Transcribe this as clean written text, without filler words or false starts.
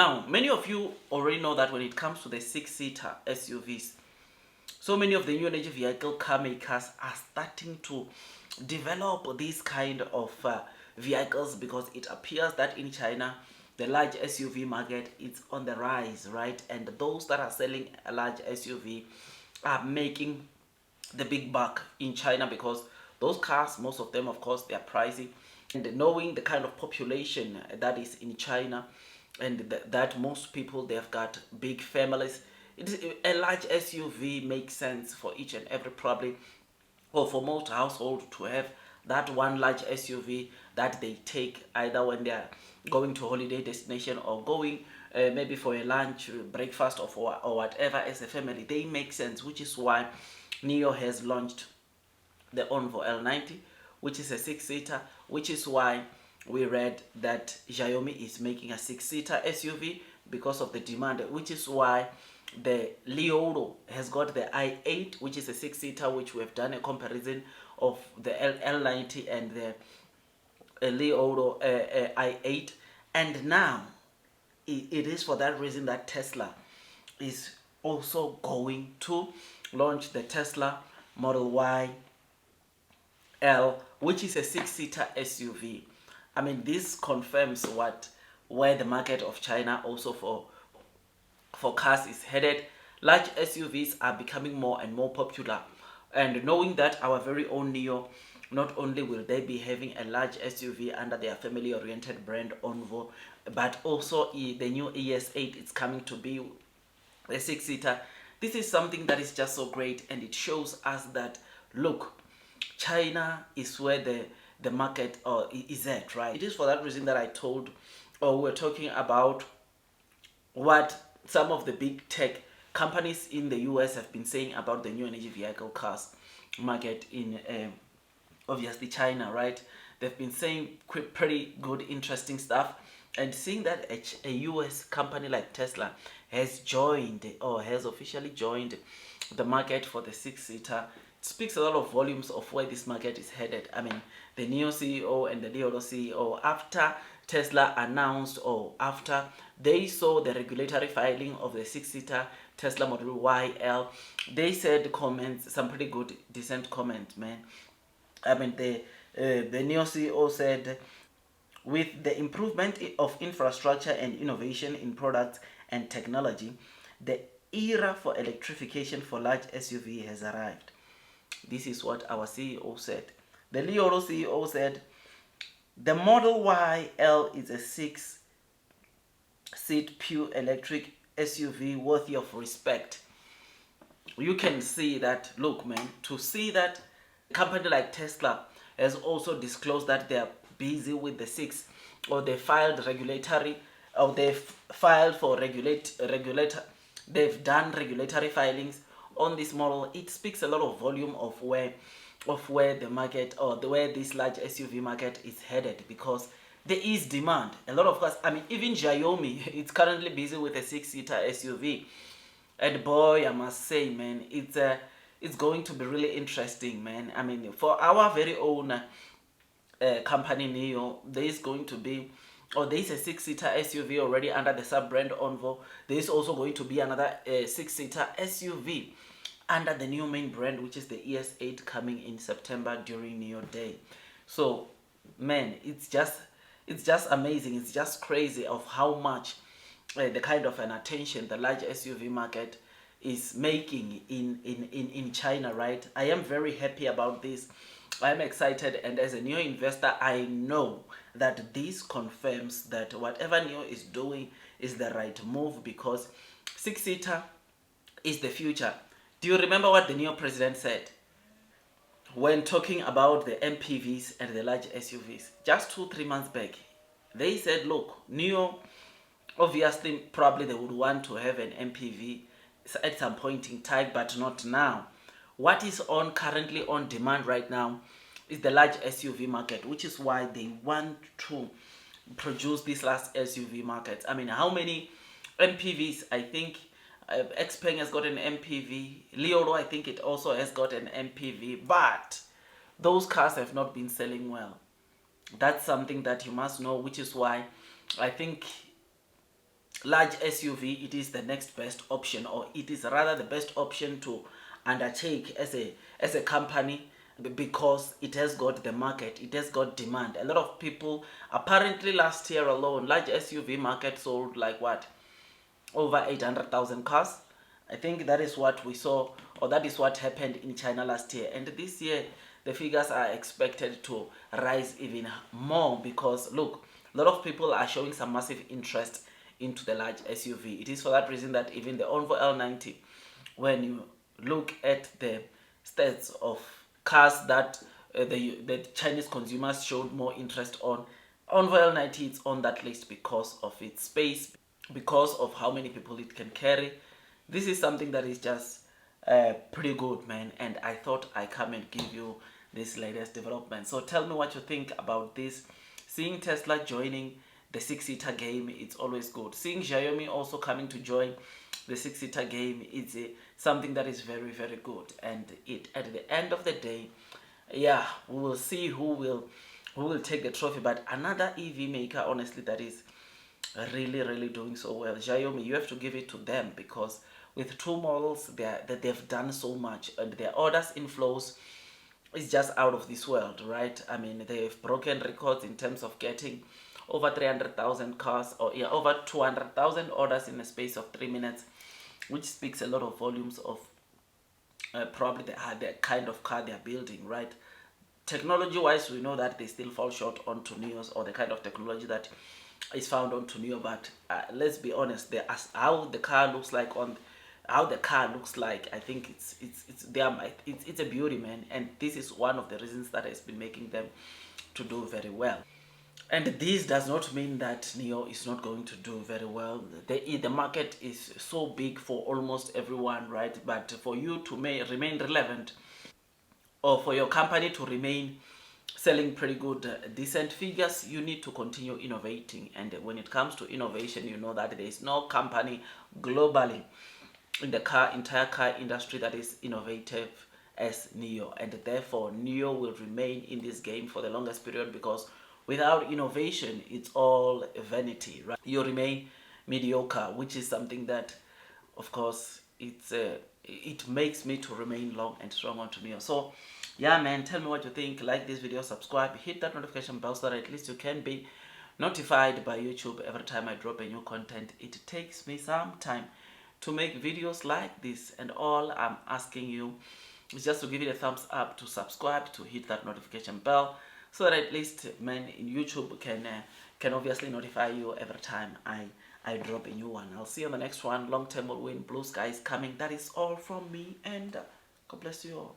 Now, many of you already know that when it comes to the six-seater SUVs, so many of the new energy vehicle car makers are starting to develop these kind of vehicles, because it appears that in China, the large SUV market is on the rise, right? And those that are selling a large SUV are making the big buck in China, because those cars, most of them, of course, they are pricey. And knowing the kind of population that is in China, and that most people, they've got big families, a large SUV makes sense for each and every, probably, or for most households, to have that one large SUV that they take either when they are going to a holiday destination, or going maybe for a lunch, breakfast, or whatever as a family. They make sense, which is why NIO has launched the ONVO L90, which is a six-seater, which is why we read that Xiaomi is making a six-seater SUV because of the demand, which is why the Lioro has got the i8, which is a six-seater, which we have done a comparison of the L90 and the Lioro i8. And now it is for that reason that Tesla is also going to launch the Tesla Model Y L, which is a six-seater SUV. I mean, this confirms where the market of China also for cars is headed. Large SUVs are becoming more and more popular, and knowing that our very own NIO, not only will they be having a large SUV under their family-oriented brand ONVO, but also the new ES8 is coming to be a six-seater. This is something that is just so great, and it shows us that, look, China is where the market is at, right? It is for that reason that I told, or we're talking about what some of the big tech companies in the US have been saying about the new energy vehicle cars market in obviously China, right? They've been saying pretty good, interesting stuff. And seeing that a US company like Tesla has joined, or has officially joined, the market for the six-seater, it speaks a lot of volumes of where this market is headed. I mean, the NIO CEO and the Lioro CEO, after Tesla announced, or after they saw the regulatory filing of the six-seater Tesla Model Y L, they said comments, some pretty good, decent comments, man. I mean, the NIO CEO said, with the improvement of infrastructure and innovation in products and technology, the era for electrification for large SUV has arrived. This is what our CEO said. The Lioro CEO said, the Model Y L is a six-seat pure electric SUV worthy of respect. You can see that, look, man, to see that a company like Tesla has also disclosed that they are busy with the six, or they filed regulatory, or they filed for regulator, they've done regulatory filings on this model. It speaks a lot of volume of where the market, or the way this large SUV market is headed, because there is demand. A lot of us, I mean, even Xiaomi, it's currently busy with a six-seater SUV, and boy, I must say, man, it's going to be really interesting, man. I mean, for our very own company NIO, there is going to be, or there is a six-seater SUV already under the sub-brand ONVO. There is also going to be another six-seater SUV under the new main brand, which is the ES8, coming in September during NIO Day. So, man, it's just amazing. It's just crazy of how much the kind of an attention the large SUV market is making in China, right? I am very happy about this. I am excited, and as a NIO investor, I know that this confirms that whatever NIO is doing is the right move, because six-seater is the future. Do you remember what the NIO president said when talking about the MPVs and the large SUVs just 2-3 months back? They said, look, NIO, obviously, probably they would want to have an MPV at some point in time, but not now. What is currently on demand right now is the large SUV market, which is why they want to produce this last SUV market. I mean, how many MPVs? I think Xpeng has got an MPV. Lioro, I think it also has got an MPV, but those cars have not been selling well. That's something that you must know, which is why I think large SUV, it is the next best option, or it is rather the best option to undertake as a company, because it has got the market, it has got demand. A lot of people, apparently last year alone, large SUV market sold like what, over 800,000 cars. I think that is what we saw, or that is what happened in China last year. And this year, the figures are expected to rise even more, because look, a lot of people are showing some massive interest into the large SUV. It is for that reason that even the ONVO L90, when you look at the stats of cars that the Chinese consumers showed more interest on, ONVO L90 is on that list because of its space, because of how many people it can carry. This is something that is just pretty good, man, and I thought I come and give you this latest development. So tell me what you think about this. Seeing Tesla joining the six-seater game, it's always good. Seeing Xiaomi also coming to join the six-seater game, it's something that is very, very good. And it, at the end of the day, yeah, we will see who will take the trophy. But another EV maker, honestly, that is really doing so well, Xiaomi, you have to give it to them, because with two models that they've done so much, and their orders inflows is just out of this world, right? I mean, they've broken records in terms of getting over 300,000 cars, or yeah, over 200,000 orders in a space of 3 minutes, which speaks a lot of volumes of probably the kind of car they're building, right? Technology wise, we know that they still fall short on Neos, or the kind of technology that is found on Neo. But let's be honest, how the car looks like, I think it's a beauty, man. And this is one of the reasons that has been making them to do very well. And this does not mean that Neo is not going to do very well. The market is so big for almost everyone, right? But for you to remain relevant, or for your company to remain selling pretty good, decent figures, you need to continue innovating. And when it comes to innovation, you know that there is no company globally in the entire car industry that is innovative as Neo. And therefore, Neo will remain in this game for the longest period, because without innovation, it's all vanity, right? You remain mediocre, which is something that, of course, it makes me to remain long and strong onto Neo. So yeah, man, tell me what you think. Like this video, subscribe, hit that notification bell, so that at least you can be notified by YouTube every time I drop a new content. It takes me some time to make videos like this, and all I'm asking you is just to give it a thumbs up, to subscribe, to hit that notification bell, so that at least, man, YouTube can obviously notify you every time I drop a new one. I'll see you on the next one. Long term will win. Blue sky is coming. That is all from me, and God bless you all.